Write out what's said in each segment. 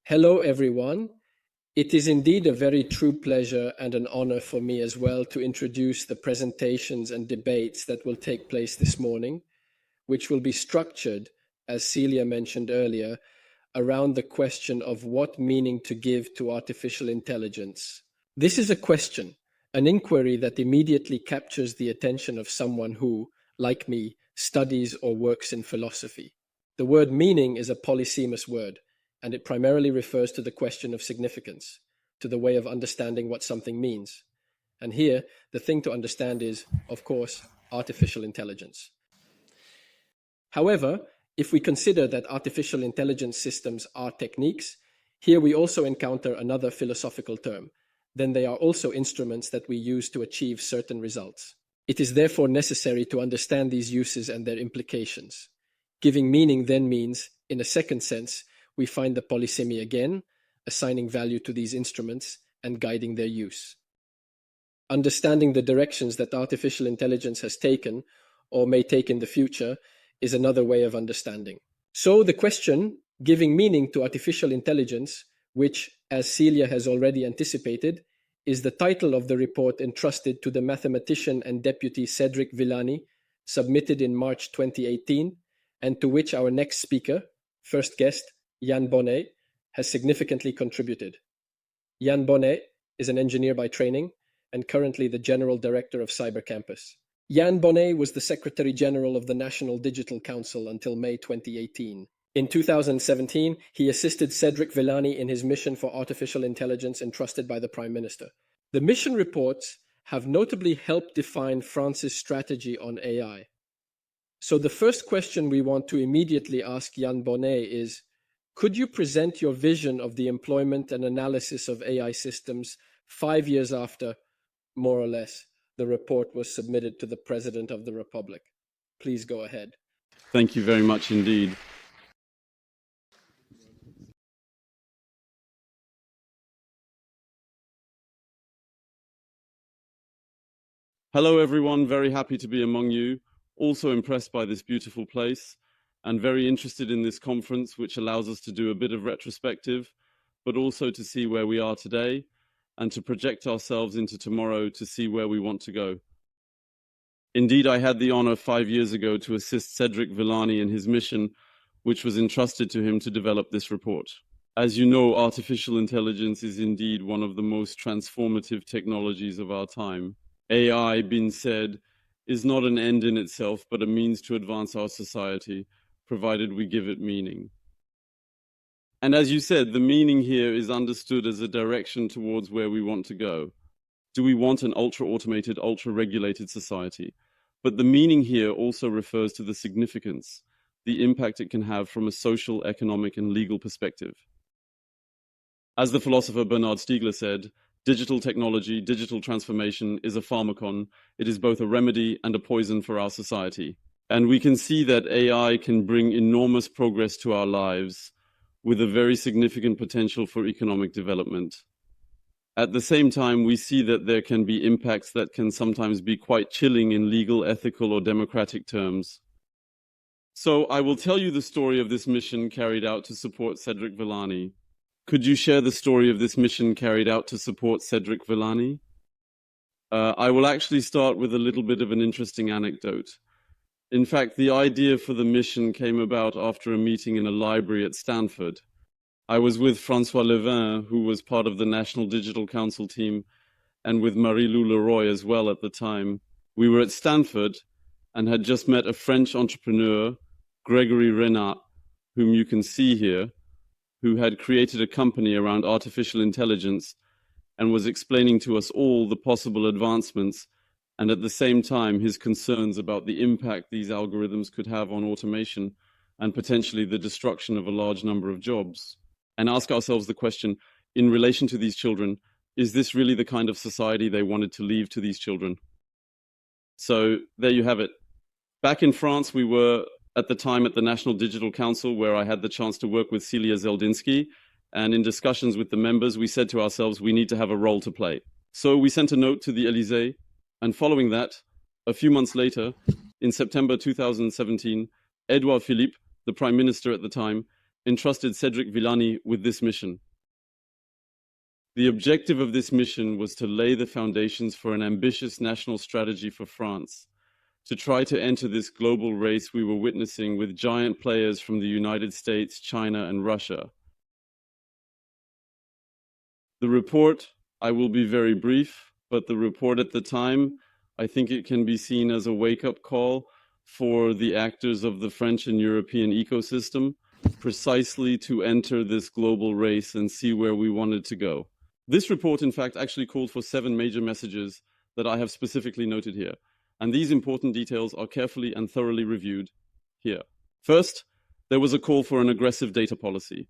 Hello, everyone. It is indeed a very true pleasure and an honor for me as well to introduce the presentations and debates that will take place this morning, which will be structured, as Celia mentioned earlier, around the question of what meaning to give to artificial intelligence. This is a question, an inquiry that immediately captures the attention of someone who, like me, studies or works in philosophy. The word meaning is a polysemous word, and it primarily refers to the question of significance, to the way of understanding what something means. And here, the thing to understand is, of course, artificial intelligence. However, if we consider that artificial intelligence systems are techniques, here we also encounter another philosophical term. Then they are also instruments that we use to achieve certain results. It is therefore necessary to understand these uses and their implications. Giving meaning then means, in a second sense, we find the polysemy again, assigning value to these instruments and guiding their use. Understanding the directions that artificial intelligence has taken, or may take in the future, is another way of understanding. So the question, giving meaning to artificial intelligence, which, as Celia has already anticipated, is the title of the report entrusted to the mathematician and deputy Cédric Villani, submitted in March 2018, and to which our next speaker, first guest, Yann Bonnet, has significantly contributed. Yann Bonnet is an engineer by training and currently the General Director of Cyber Campus. Yann Bonnet was the Secretary General of the National Digital Council until May 2018. In 2017, he assisted Cédric Villani in his mission for artificial intelligence entrusted by the Prime Minister. The mission reports have notably helped define France's strategy on AI. So the first question we want to immediately ask Yann Bonnet is, could you present your vision of the employment and analysis of AI systems 5 years after, more or less, the report was submitted to the President of the Republic? Please go ahead. Thank you very much indeed. Hello everyone, very happy to be among you, also impressed by this beautiful place, and very interested in this conference, which allows us to do a bit of retrospective, but also to see where we are today, and to project ourselves into tomorrow to see where we want to go. Indeed, I had the honor 5 years ago to assist Cédric Villani in his mission, which was entrusted to him to develop this report. As you know, artificial intelligence is indeed one of the most transformative technologies of our time. AI, being said, is not an end in itself, but a means to advance our society, provided we give it meaning. And as you said, the meaning here is understood as a direction towards where we want to go. Do we want an ultra-automated, ultra-regulated society? But the meaning here also refers to the significance, the impact it can have from a social, economic, and legal perspective. As the philosopher Bernard Stiegler said, digital technology, digital transformation is a pharmacon. It is both a remedy and a poison for our society. And we can see that AI can bring enormous progress to our lives with a very significant potential for economic development. At the same time, we see that there can be impacts that can sometimes be quite chilling in legal, ethical, or democratic terms. So I will tell you the story of this mission carried out to support Cédric Villani. Could you share the story of this mission carried out to support Cédric Villani? I will actually start with a little bit of an interesting anecdote. In fact, the idea for the mission came about after a meeting in a library at Stanford. I was with François Levin, who was part of the National Digital Council team, and with Marie-Lou Leroy as well at the time. We were at Stanford and had just met a French entrepreneur, Gregory Renat, whom you can see here, who had created a company around artificial intelligence and was explaining to us all the possible advancements and at the same time his concerns about the impact these algorithms could have on automation and potentially the destruction of a large number of jobs. And ask ourselves the question, in relation to these children, is this really the kind of society they wanted to leave to these children? So there you have it. Back in France, we were at the time at the National Digital Council, where I had the chance to work with Celia Zeldinsky. And in discussions with the members, we said to ourselves, we need to have a role to play. So we sent a note to the Élysée. And following that, a few months later, in September 2017, Edouard Philippe, the Prime Minister at the time, entrusted Cédric Villani with this mission. The objective of this mission was to lay the foundations for an ambitious national strategy for France, to try to enter this global race we were witnessing with giant players from the United States, China, and Russia. The report, I will be very brief, but the report at the time, I think it can be seen as a wake-up call for the actors of the French and European ecosystem, precisely to enter this global race and see where we wanted to go. This report, in fact, actually called for 7 major messages that I have specifically noted here, and these important details are carefully and thoroughly reviewed here. First, there was a call for an aggressive data policy.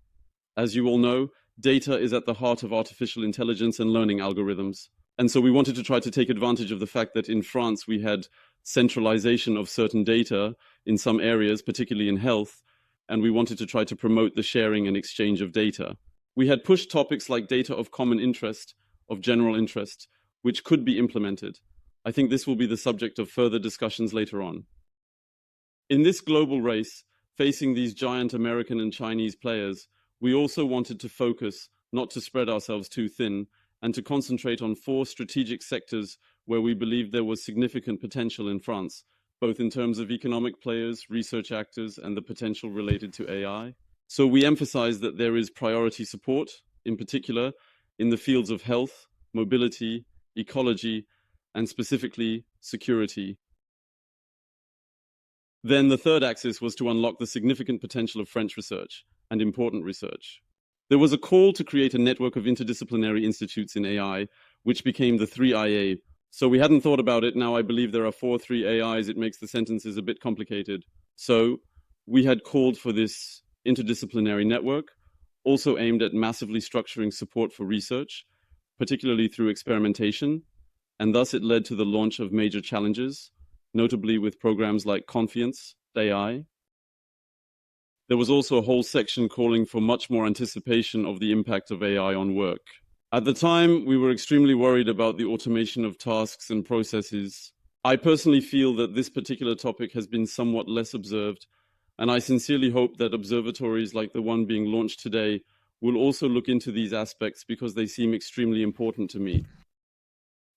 As you all know, data is at the heart of artificial intelligence and learning algorithms. And so we wanted to try to take advantage of the fact that in France we had centralization of certain data in some areas, particularly in health, and we wanted to try to promote the sharing and exchange of data. We had pushed topics like data of common interest, of general interest, which could be implemented. I think this will be the subject of further discussions later on. In this global race, facing these giant American and Chinese players, we also wanted to focus, not to spread ourselves too thin, and to concentrate on 4 strategic sectors where we believed there was significant potential in France, both in terms of economic players, research actors, and the potential related to AI. So we emphasize that there is priority support, in particular, in the fields of health, mobility, ecology, and specifically security. Then the third axis was to unlock the significant potential of French research and important research. There was a call to create a network of interdisciplinary institutes in AI, which became the 3IA. So we hadn't thought about it. Now I believe there are 4 3AIs. It makes the sentences a bit complicated. So we had called for this interdisciplinary network, also aimed at massively structuring support for research, particularly through experimentation, and thus it led to the launch of major challenges, notably with programs like Confiance, AI. There was also a whole section calling for much more anticipation of the impact of AI on work. At the time, we were extremely worried about the automation of tasks and processes. I personally feel that this particular topic has been somewhat less observed, and I sincerely hope that observatories like the one being launched today will also look into these aspects because they seem extremely important to me.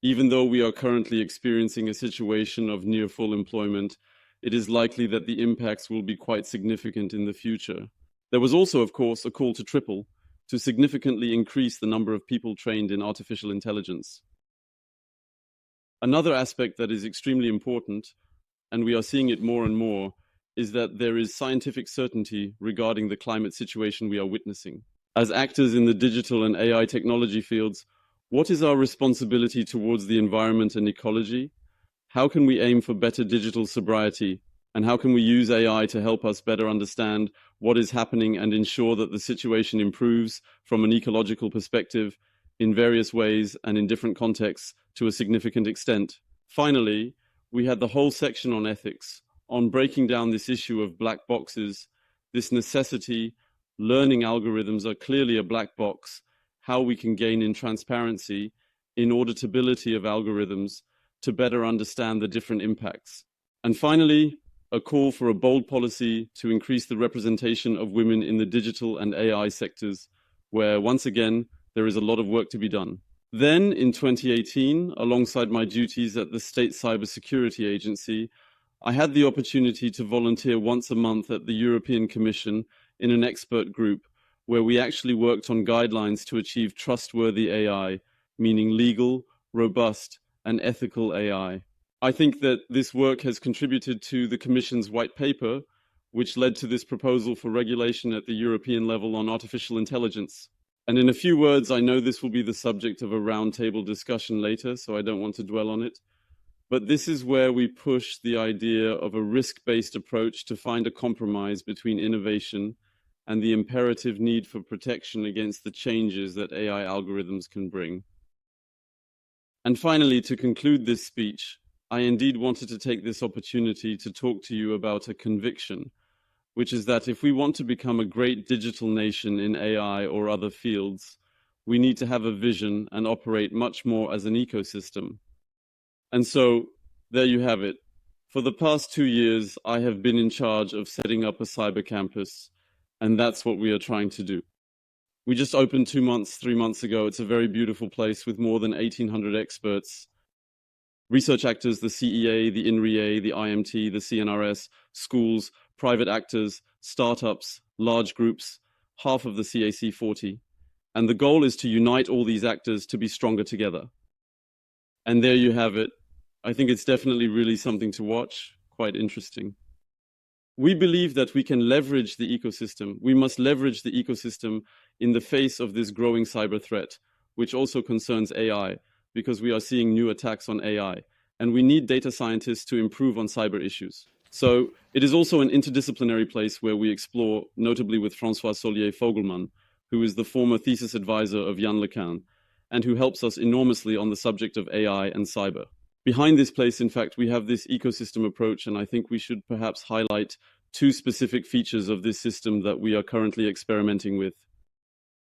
Even though we are currently experiencing a situation of near full employment, it is likely that the impacts will be quite significant in the future. There was also, of course, a call to triple, to significantly increase the number of people trained in artificial intelligence. Another aspect that is extremely important, and we are seeing it more and more, is that there is scientific certainty regarding the climate situation we are witnessing. As actors in the digital and AI technology fields, what is our responsibility towards the environment and ecology? How can we aim for better digital sobriety? And how can we use AI to help us better understand what is happening and ensure that the situation improves from an ecological perspective in various ways and in different contexts to a significant extent? Finally, we had the whole section on ethics, on breaking down this issue of black boxes, this necessity. Learning algorithms are clearly a black box, how we can gain in transparency, in auditability of algorithms, to better understand the different impacts. And finally, a call for a bold policy to increase the representation of women in the digital and AI sectors, where, once again, there is a lot of work to be done. Then, in 2018, alongside my duties at the State Cybersecurity Agency, I had the opportunity to volunteer once a month at the European Commission in an expert group where we actually worked on guidelines to achieve trustworthy AI, meaning legal, robust, and ethical AI. I think that this work has contributed to the Commission's white paper, which led to this proposal for regulation at the European level on artificial intelligence. And in a few words, I know this will be the subject of a roundtable discussion later, so I don't want to dwell on it. But this is where we push the idea of a risk-based approach to find a compromise between innovation and the imperative need for protection against the changes that AI algorithms can bring. And finally, to conclude this speech, I indeed wanted to take this opportunity to talk to you about a conviction, which is that if we want to become a great digital nation in AI or other fields, we need to have a vision and operate much more as an ecosystem. And so, there you have it. For the past 2 years, I have been in charge of setting up a cyber campus, And that's what we are trying to do. We just opened 3 months ago. It's a very beautiful place with more than 1,800 experts, research actors, the CEA, the INRIA, the IMT, the CNRS, schools, private actors, startups, large groups, half of the CAC 40. And the goal is to unite all these actors to be stronger together. And there you have it. I think it's definitely really something to watch, quite interesting. We believe that we can leverage the ecosystem. We must leverage the ecosystem in the face of this growing cyber threat, which also concerns AI, because we are seeing new attacks on AI. And we need data scientists to improve on cyber issues. So it is also an interdisciplinary place where we explore, notably with François Solier-Fogelman, who is the former thesis advisor of Yann Bonnet, and who helps us enormously on the subject of AI and cyber. Behind this place, in fact, we have this ecosystem approach, and I think we should perhaps highlight two specific features of this system that we are currently experimenting with.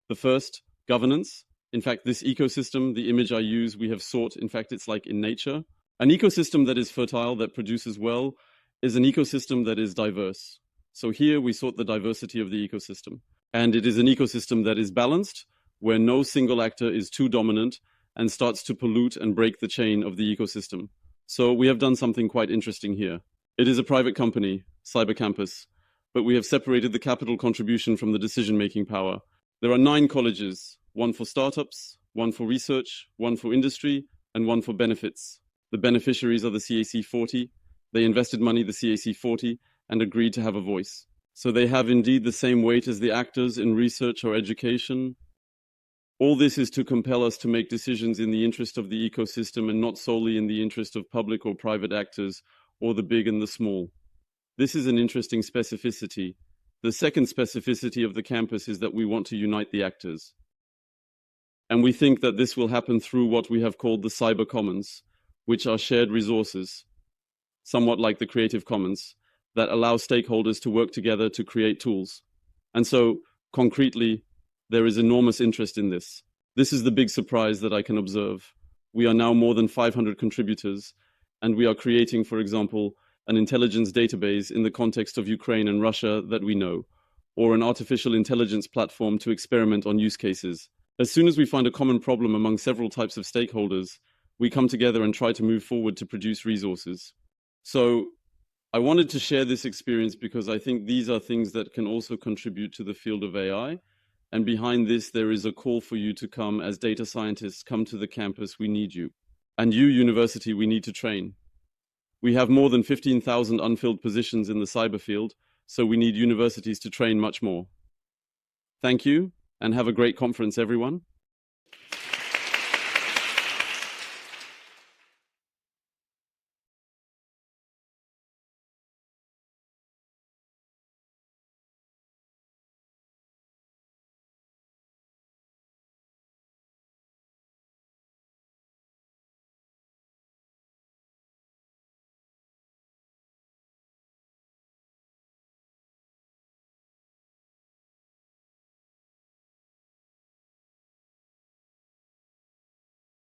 The first, governance. In fact, this ecosystem, the image I use, we have sought, in fact, it's like in nature. An ecosystem that is fertile, that produces well, is an ecosystem that is diverse. So here we sought the diversity of the ecosystem. And it is an ecosystem that is balanced, where no single actor is too dominant and starts to pollute and break the chain of the ecosystem. So we have done something quite interesting here. It is a private company, Cyber Campus, but we have separated the capital contribution from the decision-making power. There are 9 colleges, one for startups, one for research, one for industry, and one for benefits. The beneficiaries are the CAC 40. They invested money, the CAC 40, and agreed to have a voice. So they have indeed the same weight as the actors in research or education. All this is to compel us to make decisions in the interest of the ecosystem and not solely in the interest of public or private actors or the big and the small. This is an interesting specificity. The second specificity of the campus is that we want to unite the actors. And we think that this will happen through what we have called the cyber commons, which are shared resources, somewhat like the Creative Commons, that allow stakeholders to work together to create tools. And so, concretely, there is enormous interest in this. This is the big surprise that I can observe. We are now more than 500 contributors, and we are creating, for example, an intelligence database in the context of Ukraine and Russia that we know, or an artificial intelligence platform to experiment on use cases. As soon as we find a common problem among several types of stakeholders, we come together and try to move forward to produce resources. So I wanted to share this experience because I think these are things that can also contribute to the field of AI. And behind this, there is a call for you to come as data scientists, come to the campus, we need you. And you, university, we need to train. We have more than 15,000 unfilled positions in the cyber field, so we need universities to train much more. Thank you, and have a great conference, everyone.